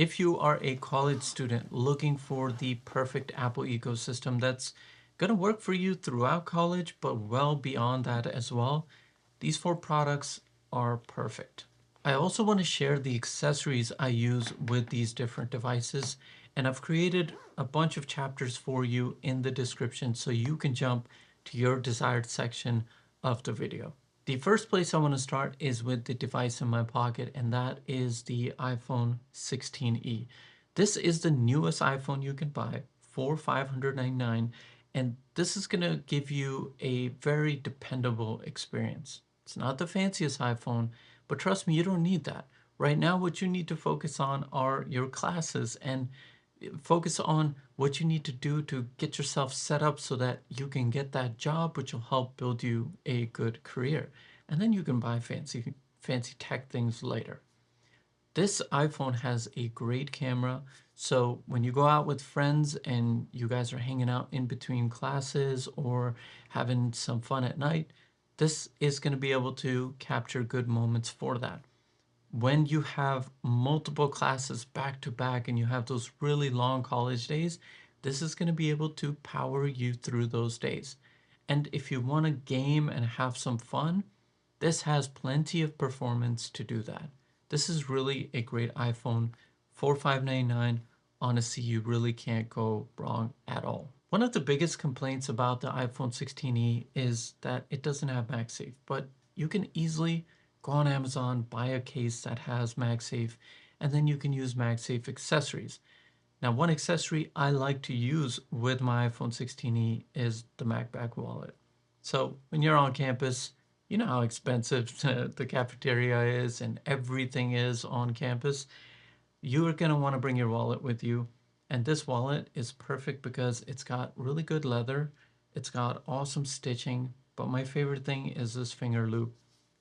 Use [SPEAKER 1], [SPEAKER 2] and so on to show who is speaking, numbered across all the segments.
[SPEAKER 1] If you are a college student looking for the perfect Apple ecosystem that's going to work for you throughout college, but well beyond that as well, these four products are perfect. I also want to share the accessories I use with these different devices, and I've created a bunch of chapters for you in the description so you can jump to your desired section of the video. The first place I want to start is with the device in my pocket, and that is the iPhone 16e. This is the newest iPhone you can buy for $599, and this is going to give you a very dependable experience. It's not the fanciest iPhone, but trust me, you don't need that. Right now, what you need to focus on are your classes and focus on what you need to do to get yourself set up so that you can get that job, which will help build you a good career. And then you can buy fancy tech things later. This iPhone has a great camera. So when you go out with friends and you guys are hanging out in between classes or having some fun at night, this is going to be able to capture good moments for that. When you have multiple classes back to back and you have those really long college days, this is going to be able to power you through those days. And if you want to game and have some fun, this has plenty of performance to do that. This is really a great iPhone for $599. Honestly, you really can't go wrong at all. One of the biggest complaints about the iPhone 16e is that it doesn't have MagSafe, but you can easily go on Amazon, buy a case that has MagSafe, and then you can use MagSafe accessories. Now, one accessory I like to use with my iPhone 16e is the Magbak Wallet. So when you're on campus, you know how expensive the cafeteria is and everything is on campus. You are going to want to bring your wallet with you. And this wallet is perfect because it's got really good leather. It's got awesome stitching. But my favorite thing is this finger loop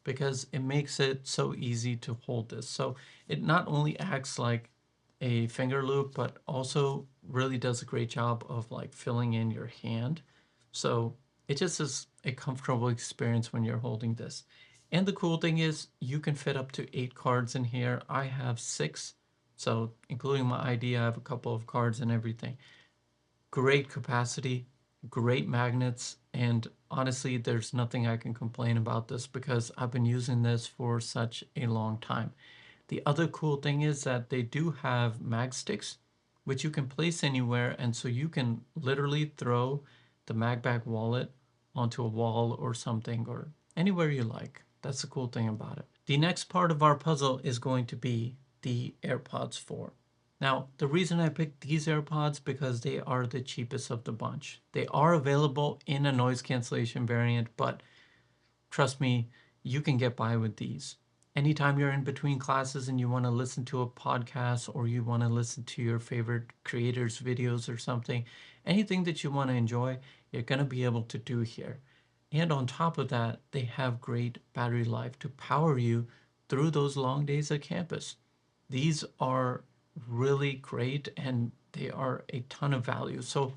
[SPEAKER 1] because it makes it so easy to hold this. So it not only acts like a finger loop, but also really does a great job of like filling in your hand. So it just is a comfortable experience when you're holding this. And the cool thing is you can fit up to 8 cards in here. I have 6. So including my ID, I have a couple of cards and everything. Great capacity, great magnets, and honestly, there's nothing I can complain about this because I've been using this for such a long time. The other cool thing is that they do have mag sticks, which you can place anywhere, and so you can literally throw the Magbak wallet onto a wall or something or anywhere you like. That's the cool thing about it. The next part of our puzzle is going to be the AirPods 4. Now, the reason I picked these AirPods because they are the cheapest of the bunch. They are available in a noise cancellation variant, but trust me, you can get by with these. Anytime you're in between classes and you want to listen to a podcast or you want to listen to your favorite creators' videos or something, anything that you want to enjoy, you're going to be able to do here. And on top of that, they have great battery life to power you through those long days at campus. These are really great and they are a ton of value. So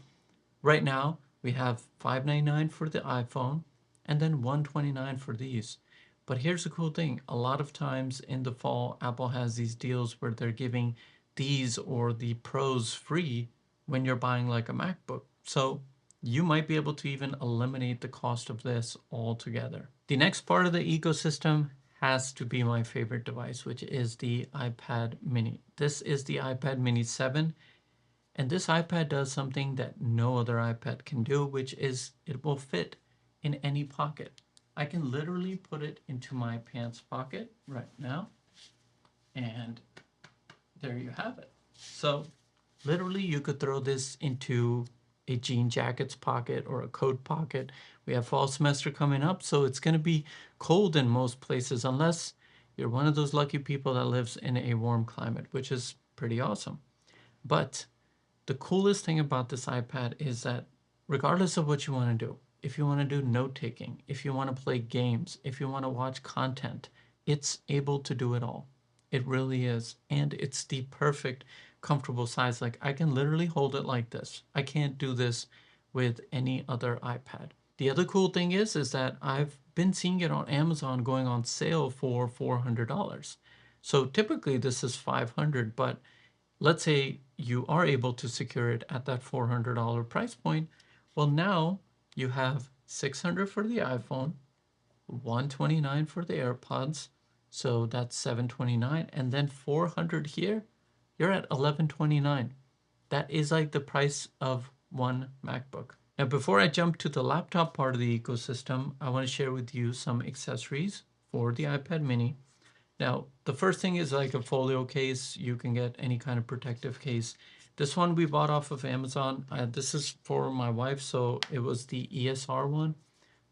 [SPEAKER 1] right now we have $599 for the iPhone and then $129 for these. But here's the cool thing. A lot of times in the fall, Apple has these deals where they're giving these or the Pros free when you're buying like a MacBook. So you might be able to even eliminate the cost of this altogether. The next part of the ecosystem has to be my favorite device, which is the iPad mini. This is the iPad mini 7. And this iPad does something that no other iPad can do, which is it will fit in any pocket. I can literally put it into my pants pocket right now. And there you have it. So literally you could throw this into a jean jacket's pocket or a coat pocket. We have fall semester coming up, so it's going to be cold in most places unless you're one of those lucky people that lives in a warm climate, which is pretty awesome. But the coolest thing about this iPad is that regardless of what you want to do, if you want to do note taking, if you want to play games, if you want to watch content, it's able to do it all. It really is. And it's the perfect, comfortable size. Like I can literally hold it like this. I can't do this with any other iPad. The other cool thing is that I've been seeing it on Amazon going on sale for $400. So typically this is $500, but let's say you are able to secure it at that $400 price point. Well, now you have 600 for the iPhone, 129 for the AirPods, so that's 729, and then 400 here, you're at 1129. That is like the price of one MacBook. Now, before I jump to the laptop part of the ecosystem, I want to share with you some accessories for the iPad mini. Now, the first thing is like a folio case. You can get any kind of protective case. This one we bought off of Amazon. This is for my wife, so it was the ESR one.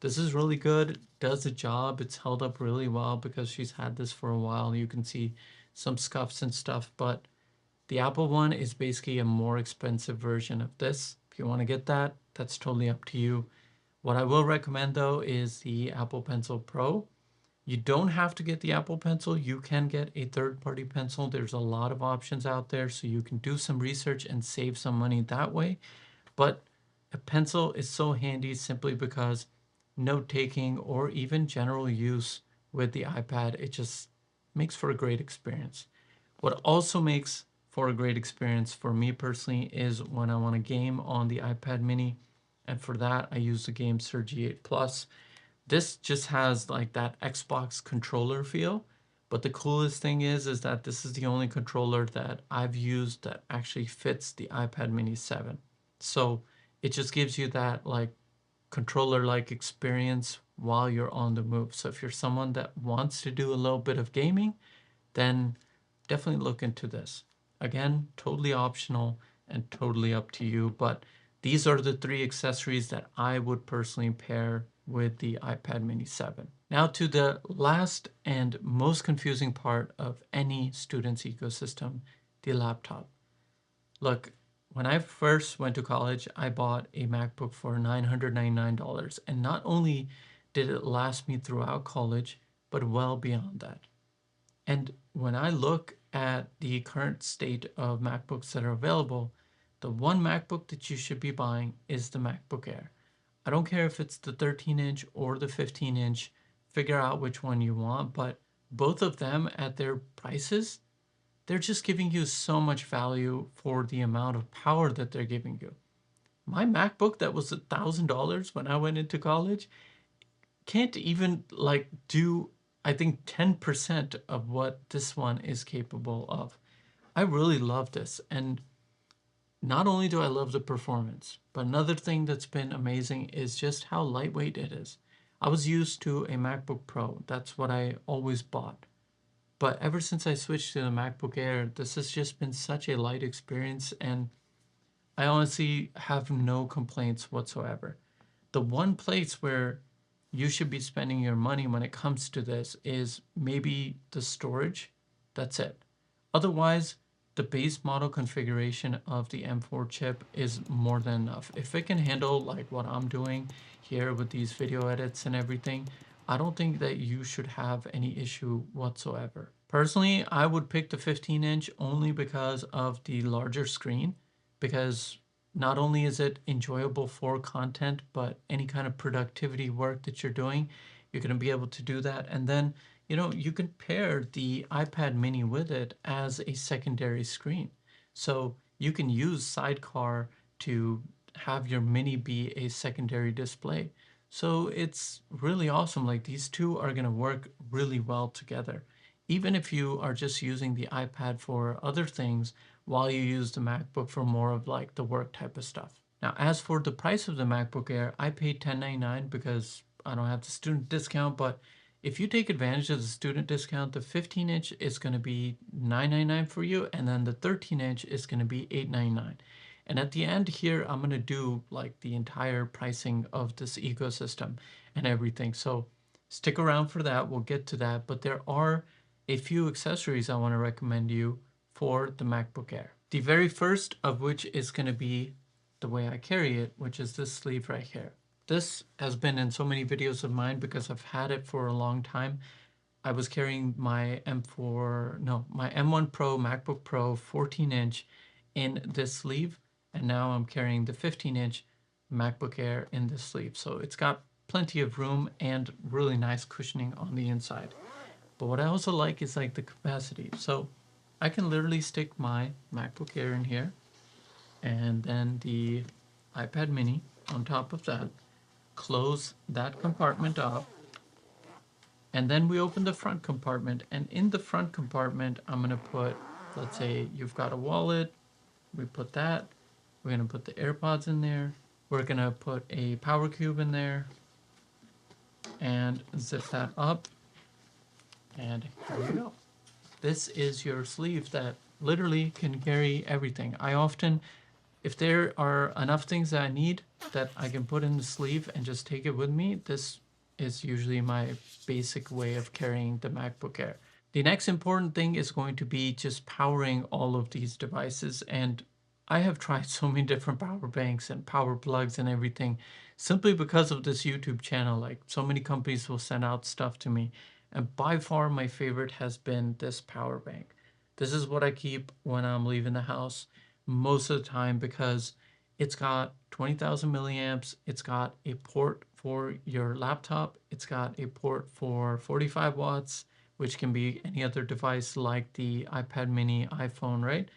[SPEAKER 1] This is really good. It does the job. It's held up really well because she's had this for a while. You can see some scuffs and stuff, but the Apple one is basically a more expensive version of this. If you want to get that, that's totally up to you. What I will recommend though is the Apple Pencil Pro. You don't have to get the Apple Pencil. You can get a third-party pencil. There's a lot of options out there, so you can do some research and save some money that way. But a pencil is so handy simply because note-taking or even general use with the iPad, it just makes for a great experience. What also makes for a great experience for me personally is when I want to game on the iPad mini, and for that I use the Gamesir G8 Plus. This just has like that Xbox controller feel, but the coolest thing is that this is the only controller that I've used that actually fits the iPad mini 7. So it just gives you that like controller-like experience while you're on the move. So if you're someone that wants to do a little bit of gaming, then definitely look into this. Again, totally optional and totally up to you, but these are the three accessories that I would personally pair with the iPad mini 7. Now to the last and most confusing part of any student's ecosystem, the laptop. Look, when I first went to college, I bought a MacBook for $999, and not only did it last me throughout college, but well beyond that. And when I look at the current state of MacBooks that are available, the one MacBook that you should be buying is the MacBook Air. I don't care if it's the 13-inch or the 15-inch, figure out which one you want, but both of them at their prices, they're just giving you so much value for the amount of power that they're giving you. My MacBook that was $1,000 when I went into college can't even like do, I think, 10% of what this one is capable of. I really love this, and not only do I love the performance, but another thing that's been amazing is just how lightweight it is. I was used to a MacBook Pro. That's what I always bought. But ever since I switched to the MacBook Air, this has just been such a light experience, and I honestly have no complaints whatsoever. The one place where you should be spending your money when it comes to this is maybe the storage. That's it. Otherwise, the base model configuration of the M4 chip is more than enough. If it can handle like what I'm doing here with these video edits and everything, I don't think that you should have any issue whatsoever. Personally, I would pick the 15-inch only because of the larger screen, because not only is it enjoyable for content, but any kind of productivity work that you're doing, you're going to be able to do that. And then, you know, you can pair the iPad mini with it as a secondary screen. So you can use Sidecar to have your mini be a secondary display. So it's really awesome. Like these two are going to work really well together. Even if you are just using the iPad for other things while you use the MacBook for more of like the work type of stuff. Now, as for the price of the MacBook Air, I paid $1099 because I don't have the student discount, but if you take advantage of the student discount, the 15-inch is going to be $999 for you, and then the 13-inch is going to be $899. And at the end here, I'm going to do like the entire pricing of this ecosystem and everything. So stick around for that. We'll get to that. But there are a few accessories I want to recommend you for the MacBook Air. The very first of which is going to be the way I carry it, which is this sleeve right here. This has been in so many videos of mine because I've had it for a long time. I was carrying my my M1 Pro MacBook Pro 14-inch in this sleeve, and now I'm carrying the 15-inch MacBook Air in this sleeve. So it's got plenty of room and really nice cushioning on the inside. But what I also like is like the capacity. So I can literally stick my MacBook Air in here and then the iPad mini on top of that, close that compartment up, and then we open the front compartment. And in the front compartment, I'm gonna put, let's say you've got a wallet, we put that, we're gonna put the AirPods in there, we're gonna put a power cube in there, and zip that up, and here we go. This is your sleeve that literally can carry everything. I often, if there are enough things that I need that I can put in the sleeve and just take it with me, this is usually my basic way of carrying the MacBook Air. The next important thing is going to be just powering all of these devices. And I have tried so many different power banks and power plugs and everything simply because of this YouTube channel. Like, so many companies will send out stuff to me. And by far my favorite has been this power bank. This is what I keep when I'm leaving the house most of the time because it's got 20,000 milliamps. It's got a port for your laptop. It's got a port for 45 watts, which can be any other device like the iPad mini, iPhone, right?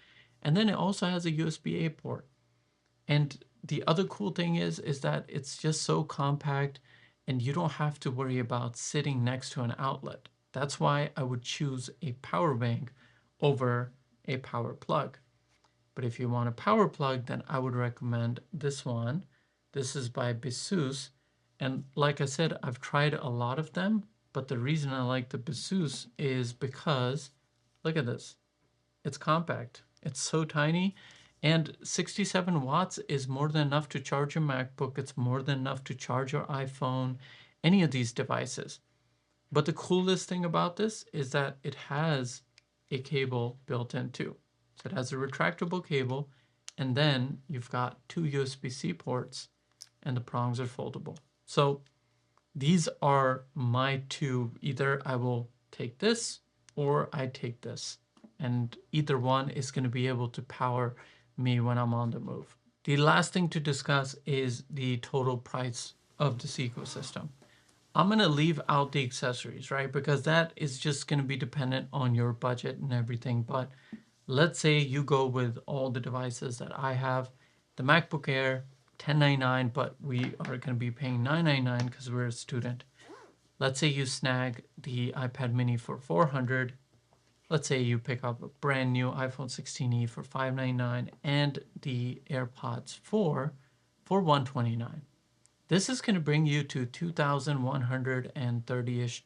[SPEAKER 1] And then it also has a USB-A port. And the other cool thing is that it's just so compact and you don't have to worry about sitting next to an outlet. That's why I would choose a power bank over a power plug. But if you want a power plug, then I would recommend this one. This is by Baseus. And like I said, I've tried a lot of them, but the reason I like the Baseus is because, look at this. It's compact. It's so tiny. And 67 watts is more than enough to charge your MacBook. It's more than enough to charge your iPhone, any of these devices. But the coolest thing about this is that it has a cable built in too. So it has a retractable cable, and then you've got two USB-C ports, and the prongs are foldable. So these are my two. Either I will take this or I take this. And either one is going to be able to power me when I'm on the move. The last thing to discuss is the total price of this ecosystem. I'm going to leave out the accessories, right? Because that is just going to be dependent on your budget and everything. But let's say you go with all the devices that I have. The MacBook Air, $1099, but we are going to be paying $999 because we're a student. Let's say you snag the iPad mini for $400. Let's say you pick up a brand new iPhone 16e for $599 and the AirPods 4 for $129. This is going to bring you to $2,130-ish.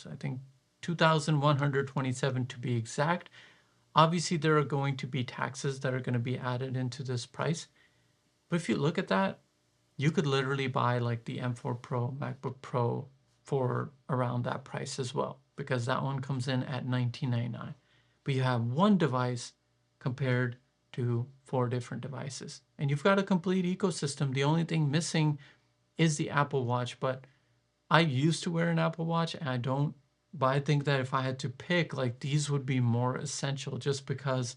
[SPEAKER 1] I think 2,127 to be exact. Obviously, there are going to be taxes that are going to be added into this price. But if you look at that, you could literally buy like the M4 Pro, MacBook Pro for around that price as well, because that one comes in at $1999. But you have one device compared to 4 different devices. And you've got a complete ecosystem. The only thing missing is the Apple Watch, but I used to wear an Apple Watch and I don't, but I think that if I had to pick, like, these would be more essential just because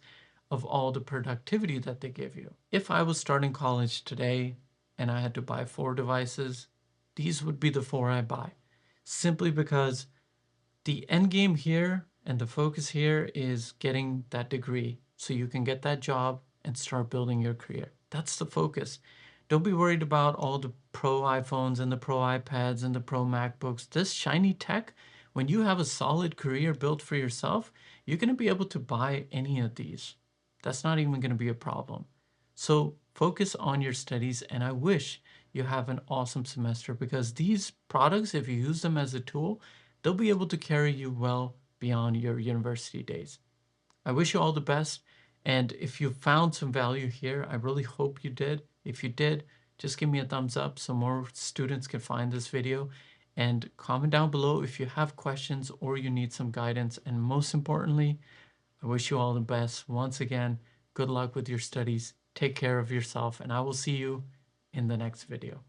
[SPEAKER 1] of all the productivity that they give you. If I was starting college today and I had to buy 4 devices, these would be the 4 I buy, simply because the end game here and the focus here is getting that degree so you can get that job and start building your career. That's the focus. Don't be worried about all the pro iPhones and the pro iPads and the pro MacBooks. This shiny tech, when you have a solid career built for yourself, you're going to be able to buy any of these. That's not even going to be a problem. So focus on your studies, and I wish you have an awesome semester, because these products, if you use them as a tool, they'll be able to carry you well beyond your university days. I wish you all the best. And if you found some value here, I really hope you did. If you did, just give me a thumbs up so more students can find this video. And comment down below if you have questions or you need some guidance. And most importantly, I wish you all the best. Once again, good luck with your studies. Take care of yourself, and I will see you in the next video.